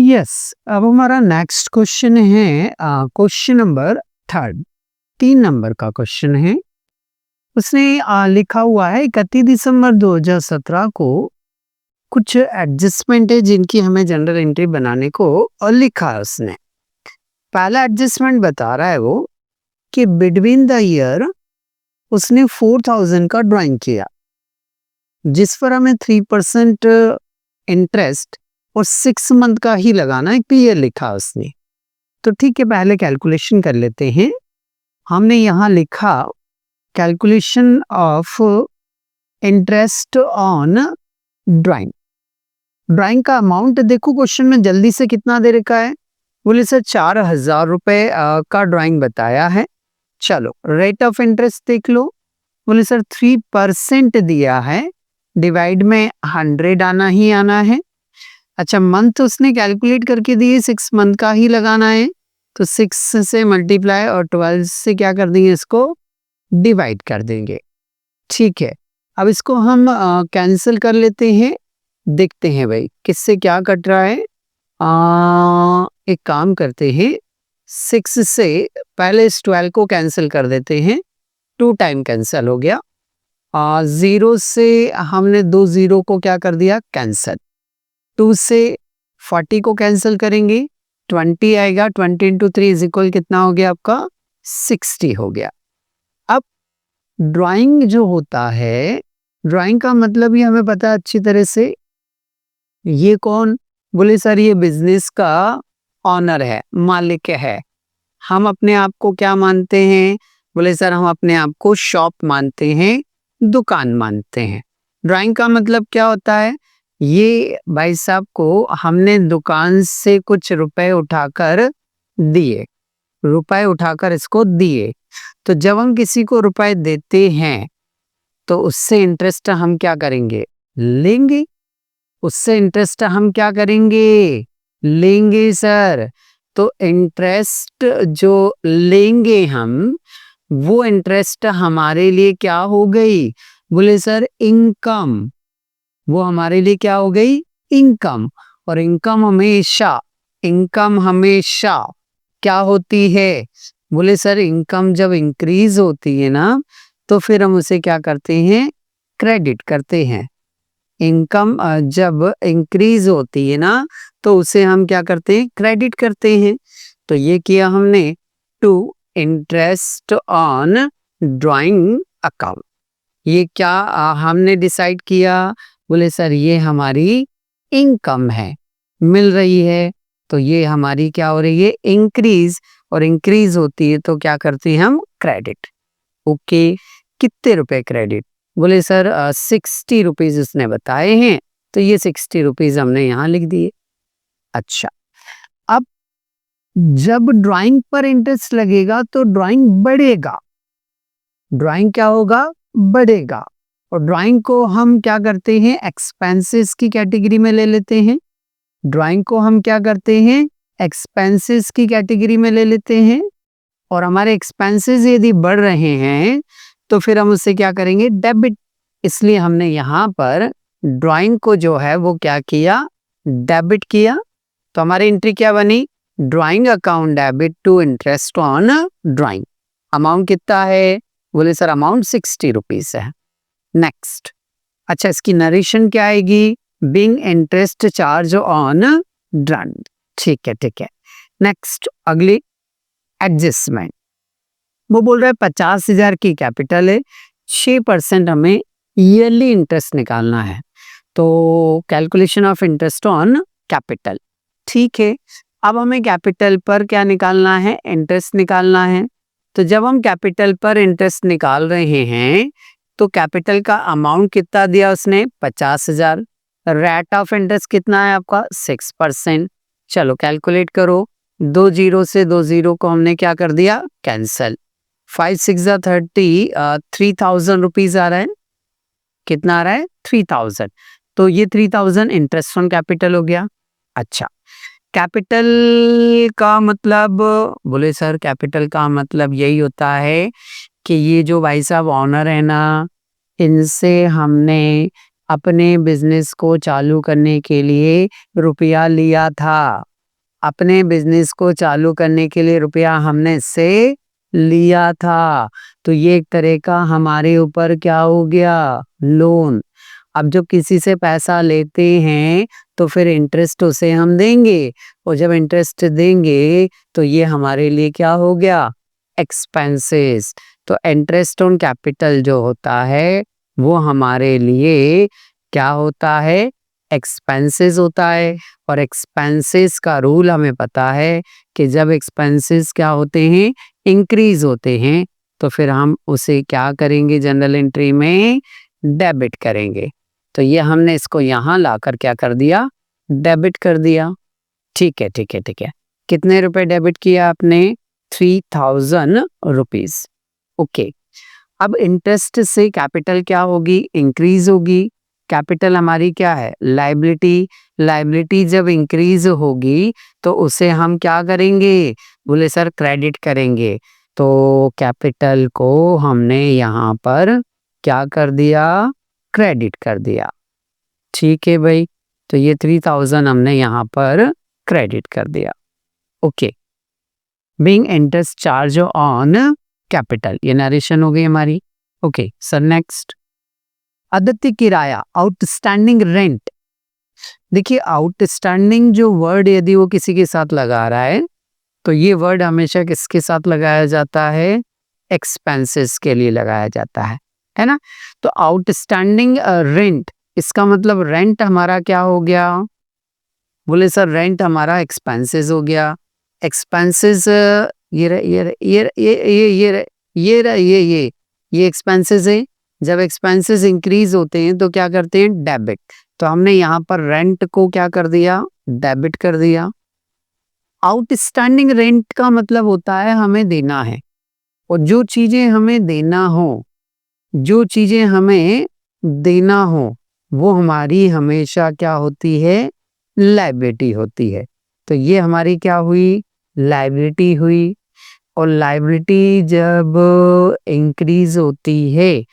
Yes, अब हमारा next question है क्वेश्चन नंबर 3, 3 नंबर का क्वेश्चन है। उसने लिखा हुआ है 31 दिसंबर 2017 को कुछ एडजस्टमेंट है जिनकी हमें जनरल एंट्री बनाने को और लिखा है उसने। पहला एडजस्टमेंट बता रहा है वो कि बिटवीन द ईयर उसने 4000 का ड्राइंग किया जिस पर हमें 3% इंटरेस्ट और 6 मंथ का ही लगाना है, क्लियर लिखा उसने। तो ठीक है, पहले कैलकुलेशन कर लेते हैं। हमने यहाँ लिखा calculation of interest on drawing. Drawing का अमाउंट देखो क्वेश्चन में जल्दी से कितना दे रखा है। बोले सर 4000 रुपए का ड्राइंग बताया है। चलो रेट ऑफ इंटरेस्ट देख लो। बोले सर 3% दिया है, डिवाइड में 100 आना ही आना है। अच्छा, मंथ उसने कैलकुलेट करके दिए, 6 मंथ का ही लगाना है, तो 6 से मल्टीप्लाई और 12 से क्या कर देंगे, इसको डिवाइड कर देंगे। ठीक है, अब इसको हम कैंसिल कर लेते हैं, देखते हैं भाई किससे क्या कट रहा है। एक काम करते हैं, 6 से पहले इस 12 को कैंसिल कर देते हैं, 2 टाइम कैंसिल हो गया। 0 से हमने 2 0 को क्या कर दिया, कैंसिल। 2 से 40 को कैंसिल करेंगे, 20 आएगा, 20 इंटू 3 इज इक्वल कितना हो गया आपका, 60 हो गया। अब ड्राइंग जो होता है, ड्राइंग का मतलब ही हमें पता है अच्छी तरह से। ये कौन, बोले सर ये बिजनेस का ऑनर है, मालिक है। हम अपने आप को क्या मानते हैं, बोले सर हम अपने आप को शॉप मानते हैं, दुकान मानते हैं। ड्राइंग का मतलब क्या होता है, ये भाई साहब को हमने दुकान से कुछ रुपए उठाकर दिए, रुपए उठाकर इसको दिए। तो जब हम किसी को रुपए देते हैं तो उससे इंटरेस्ट हम क्या करेंगे, लेंगे। उससे इंटरेस्ट हम क्या करेंगे, लेंगे सर। तो इंटरेस्ट जो लेंगे हम, वो इंटरेस्ट हमारे लिए क्या हो गई, बोले सर इनकम। वो हमारे लिए क्या हो गई, इनकम। और इनकम हमेशा क्या होती है, बोले सर इनकम जब इंक्रीज होती है ना, तो फिर हम उसे क्या करते हैं, क्रेडिट करते हैं। इनकम जब इंक्रीज होती है ना, तो उसे हम क्या करते हैं, क्रेडिट करते हैं। तो ये किया हमने, to interest on drawing account. ये क्या हमने डिसाइड किया, बोले सर ये हमारी इनकम है, मिल रही है, तो ये हमारी क्या हो रही है, इंक्रीज। और इंक्रीज होती है तो क्या करते हैं हम, क्रेडिट। ओके, कितने रुपए क्रेडिट, बोले सर 60 रुपीज उसने बताए हैं, तो ये 60 रुपीज हमने यहाँ लिख दिए। अच्छा, अब जब ड्राइंग पर इंटरेस्ट लगेगा तो ड्राइंग बढ़ेगा, ड्राइंग क्या होगा, बढ़ेगा। और ड्राइंग को हम क्या करते हैं, एक्सपेंसेस की कैटेगरी में ले लेते हैं। ड्राइंग को हम क्या करते हैं, एक्सपेंसेस की कैटेगरी में ले लेते हैं। और हमारे एक्सपेंसेस यदि बढ़ रहे हैं तो फिर हम उससे क्या करेंगे, डेबिट। इसलिए हमने यहाँ पर ड्राइंग को जो है वो क्या किया, डेबिट किया। तो हमारी एंट्री क्या बनी, drawing account debit to interest on drawing. Amount कितना है, बोले सर अमाउंट 60 रुपीज है। नेक्स्ट, अच्छा इसकी नरेशन क्या आएगी, being interest charge on drawing. ठीक है, ठीक है। नेक्स्ट अगली एडजस्टमेंट, वो बोल रहा है 50,000 की कैपिटल है, 6% हमें ईयरली इंटरेस्ट निकालना है। तो calculation of interest on capital. ठीक है, अब हमें कैपिटल पर क्या निकालना है, इंटरेस्ट निकालना है। तो जब हम कैपिटल पर इंटरेस्ट निकाल रहे हैं तो कैपिटल का अमाउंट कितना दिया उसने, 50,000। रेट ऑफ इंटरेस्ट कितना है आपका, 6%। चलो कैलकुलेट करो, 2 0 से 2 0 को हमने क्या कर दिया, कैंसल। 5 6 30, 3000 रुपीज आ रहा है। कितना आ रहा है, 3000। तो ये 3000 इंटरेस्ट ऑन कैपिटल हो गया। अच्छा, कैपिटल का मतलब, बोले सर कैपिटल का मतलब यही होता है कि ये जो भाई साहब ऑनर है ना, इनसे हमने अपने बिजनेस को चालू करने के लिए रुपया लिया था। अपने बिजनेस को चालू करने के लिए रुपया हमने इससे लिया था, तो ये एक तरह का हमारे ऊपर क्या हो गया, लोन। अब जब किसी से पैसा लेते हैं तो फिर इंटरेस्ट उसे हम देंगे, और जब इंटरेस्ट देंगे तो ये हमारे लिए क्या हो गया, एक्सपेंसेस। तो इंटरेस्ट ऑन कैपिटल जो होता है वो हमारे लिए क्या होता है, एक्सपेंसेस होता है। और एक्सपेंसेस का रूल हमें पता है कि जब एक्सपेंसेस क्या होते हैं, इंक्रीज होते हैं, तो फिर हम उसे क्या करेंगे, जनरल एंट्री में डेबिट करेंगे। तो ये हमने इसको यहाँ लाकर क्या कर दिया, डेबिट कर दिया। ठीक है, ठीक है, ठीक है। कितने रुपए डेबिट किया आपने, 3000 रुपीज। ओके, अब इंटरेस्ट से कैपिटल क्या होगी, इंक्रीज होगी। कैपिटल हमारी क्या है, लायबिलिटी। लायबिलिटी जब इंक्रीज होगी तो उसे हम क्या करेंगे, बोले सर क्रेडिट करेंगे। तो कैपिटल को हमने यहाँ पर क्या कर दिया, क्रेडिट कर दिया। ठीक है भाई, तो ये 3000 हमने यहाँ पर क्रेडिट कर दिया। Okay, being interest charge on capital, ये नरेशन हो गई हमारी। ओके सर, नेक्स्ट, आदित्य किराया, आउटस्टैंडिंग रेंट। देखिए आउटस्टैंडिंग जो वर्ड यदि वो किसी के साथ लगा रहा है तो ये वर्ड हमेशा किसके साथ लगाया जाता है, एक्सपेंसेस के लिए लगाया जाता है ना। तो आउटस्टैंडिंग रेंट, इसका मतलब रेंट हमारा क्या हो गया, बोले सर रेंट हमारा एक्सपेंसेस हो गया। एक्सपेंसेस ये एक्सपेंसेस है। जब एक्सपेंसेस इंक्रीज होते हैं तो क्या करते हैं, डेबिट। तो हमने यहाँ पर रेंट को क्या कर दिया, डेबिट कर दिया। आउटस्टैंडिंग रेंट का मतलब होता है हमें देना है, और जो चीजें हमें देना हो, जो चीजें हमें देना हो वो हमारी हमेशा क्या होती है, लायबिलिटी होती है। तो ये हमारी क्या हुई, लायबिलिटी हुई। और लायबिलिटी जब इंक्रीज होती है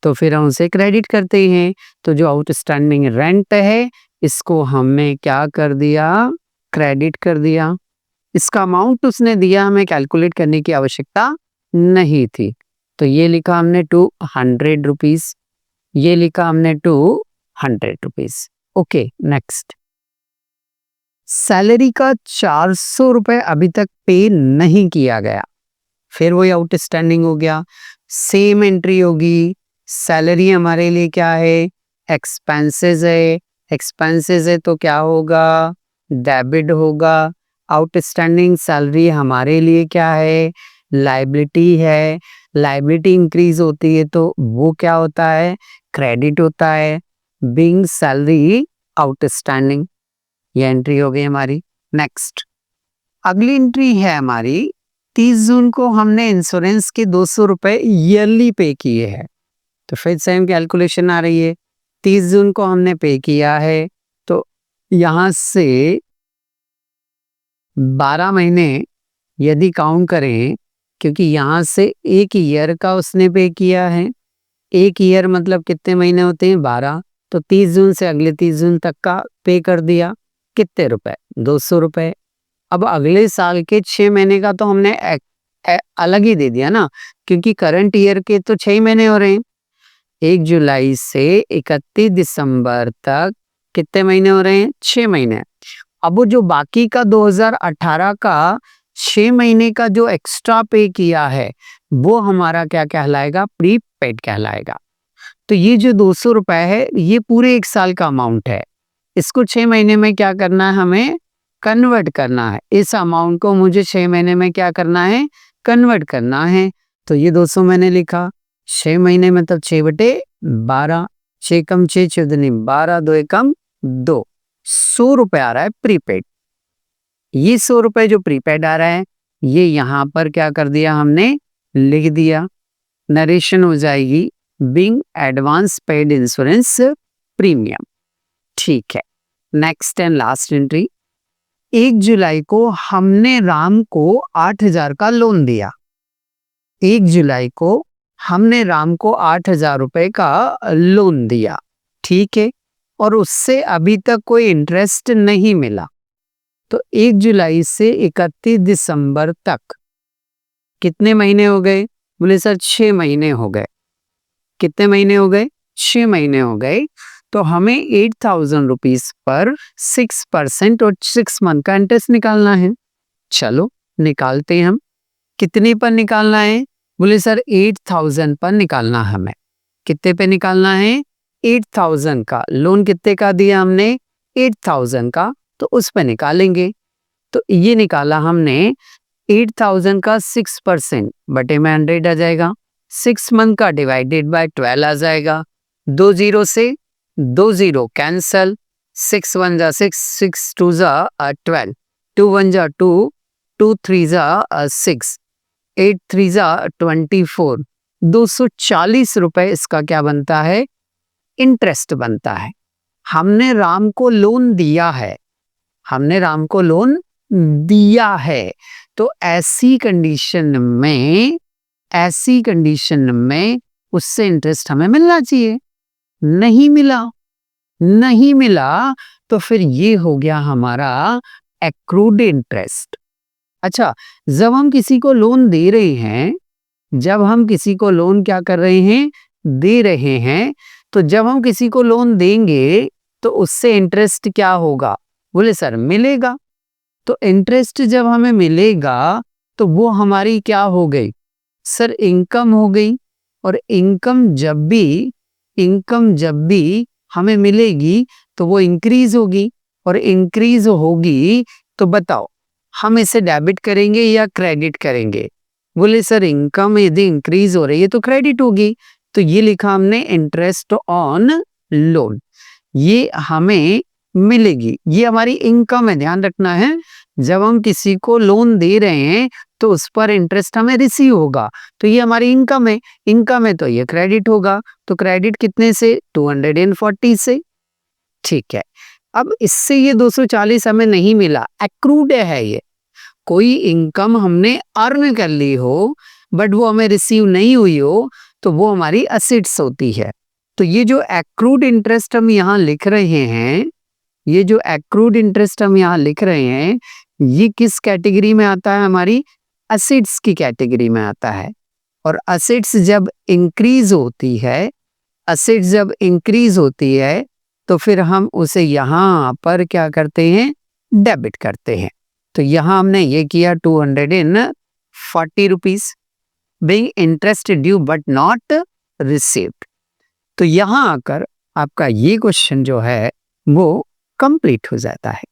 तो फिर हम उसे क्रेडिट करते हैं। तो जो आउटस्टैंडिंग रेंट है इसको हमने क्या कर दिया, क्रेडिट कर दिया। इसका अमाउंट उसने दिया, हमें कैलकुलेट करने की आवश्यकता नहीं थी। तो ये लिखा हमने 200 रुपीज, ये लिखा हमने 200 रुपीज। ओके नेक्स्ट, सैलरी का 400 रुपए अभी तक पे नहीं किया गया, फिर वही आउटस्टैंडिंग हो गया। सेम एंट्री होगी, सैलरी हमारे लिए क्या है, एक्सपेंसेस है। एक्सपेंसेस है तो क्या होगा, डेबिट होगा। आउटस्टैंडिंग सैलरी हमारे लिए क्या है, लायबिलिटी है। लायबिलिटी इंक्रीज होती है तो वो क्या होता है, क्रेडिट होता है। बीइंग सैलरी आउटस्टैंडिंग, ये एंट्री हो गई हमारी। नेक्स्ट, अगली एंट्री है हमारी 30 जून को हमने इंश्योरेंस के 200 रुपए ईयरली पे किए हैं। तो फिर सेम कैलकुलेशन आ रही है, 30 जून को हमने पे किया है तो यहाँ से 12 महीने यदि काउंट करें, क्योंकि यहाँ से एक ईयर का उसने पे किया है। एक ईयर मतलब कितने महीने होते हैं, 12। तो 30 जून से अगले 30 जून तक का पे कर दिया, कितने रुपए, 200 रुपए। अब अगले साल के 6 महीने का तो हमने अलग ही दे दिया ना, क्योंकि करंट ईयर के तो 6 महीने हो रहे हैं। 1 जुलाई से 31 दिसंबर तक कितने महीने हो रहे हैं, 6 महीने। अब वो जो बाकी का 2018 का 6 महीने का जो एक्स्ट्रा पे किया है वो हमारा क्या कहलाएगा, प्रीपेड कहलाएगा। तो ये जो 200 रुपए है ये पूरे 1 साल का अमाउंट है, इसको 6 महीने में क्या करना है, हमें कन्वर्ट करना है। इस अमाउंट को मुझे 6 महीने में क्या करना है, कन्वर्ट करना है। तो ये 200 मैंने लिखा, 6 महीने मतलब 6/12, 6 कम 6 14 12, 2 एकम 2, 100 रुपए आ रहा है प्रीपेड। ये 100 रुपए जो प्रीपेड आ रहा है ये यहाँ पर क्या कर दिया हमने, लिख दिया। नरेशन हो जाएगी being advance paid insurance premium. ठीक है, नेक्स्ट एंड लास्ट एंट्री, 1 जुलाई को हमने राम को 8000 का लोन दिया। 1 जुलाई को हमने राम को 8000 रुपए का लोन दिया, ठीक है, और उससे अभी तक कोई इंटरेस्ट नहीं मिला। तो 1 जुलाई से 31 दिसंबर तक कितने महीने हो गए? बोले सर 6 महीने हो गए। कितने महीने हो गए? 6 महीने हो गए। तो हमें 8,000 रुपीज पर 6% और 6 मंथ का इंटरेस्ट निकालना है। चलो निकालते हैं हम। कितने पर निकालना है? बोले सर 8,000 पर निकालना है हमें। कितने पे निकालना है? 8,000 का। लोन कितने का दिया हमने? 8,000 का। तो उस पे निकालेंगे। तो ये निकाला हमने 8,000 का 6% बटे में 100 आ जाएगा। 6 मंथ का डिवाइडेड बाय 12 आ जाएगा। 2 जीरो से 2 जीरो कैंसल। 6 1 जा 6, 6 2 जा 12, 2 1 जा 2, 2 3 जा 6, 8 3 जा 24। 240 रुपए इसका क्या बनता है? इंटरेस्ट बनता है। हमने राम को लोन दिया है। हमने राम को लोन दिया है। तो ऐसी कंडीशन में उससे इंटरेस्ट हमें मिलना चाहिए। नहीं मिला तो फिर ये हो गया हमारा एक्रूड इंटरेस्ट। अच्छा, जब हम किसी को लोन दे रहे हैं, जब हम किसी को लोन क्या कर रहे हैं? दे रहे हैं। तो जब हम किसी को लोन देंगे तो उससे इंटरेस्ट क्या होगा? बोले सर मिलेगा। तो इंटरेस्ट जब हमें मिलेगा तो वो हमारी क्या हो गई? सर इनकम हो गई। और इनकम जब भी हमें मिलेगी तो वो इंक्रीज होगी। और इंक्रीज होगी तो बताओ हम इसे डेबिट करेंगे या क्रेडिट करेंगे? बोले सर इनकम यदि इंक्रीज हो रही है तो क्रेडिट होगी। तो ये लिखा हमने इंटरेस्ट ऑन लोन। ये हमें मिलेगी। ये हमारी इनकम है, ध्यान रखना है। जब हम किसी को लोन दे रहे हैं तो उस पर इंटरेस्ट हमें रिसीव होगा। तो ये हमारी इनकम है तो ये क्रेडिट होगा। तो क्रेडिट कितने से? 240 से। ठीक है। अब इससे ये 240 हमें नहीं मिला, एक्रूड है ये। कोई इनकम हमने अर्न कर ली हो बट वो हमें रिसीव नहीं हुई हो तो वो हमारी असेट्स होती है। तो ये जो एक्रूड इंटरेस्ट हम यहाँ लिख रहे हैं, ये किस कैटेगरी में आता है? हमारी असेट्स की कैटेगरी में आता है। और असेट्स जब इंक्रीज होती है तो फिर हम उसे यहाँ पर क्या करते हैं? डेबिट करते हैं। तो यहाँ हमने ये किया 240 rupees being interest due but not received. तो यहाँ आकर आपका ये क्वेश्चन जो है वो कंप्लीट हो जाता है।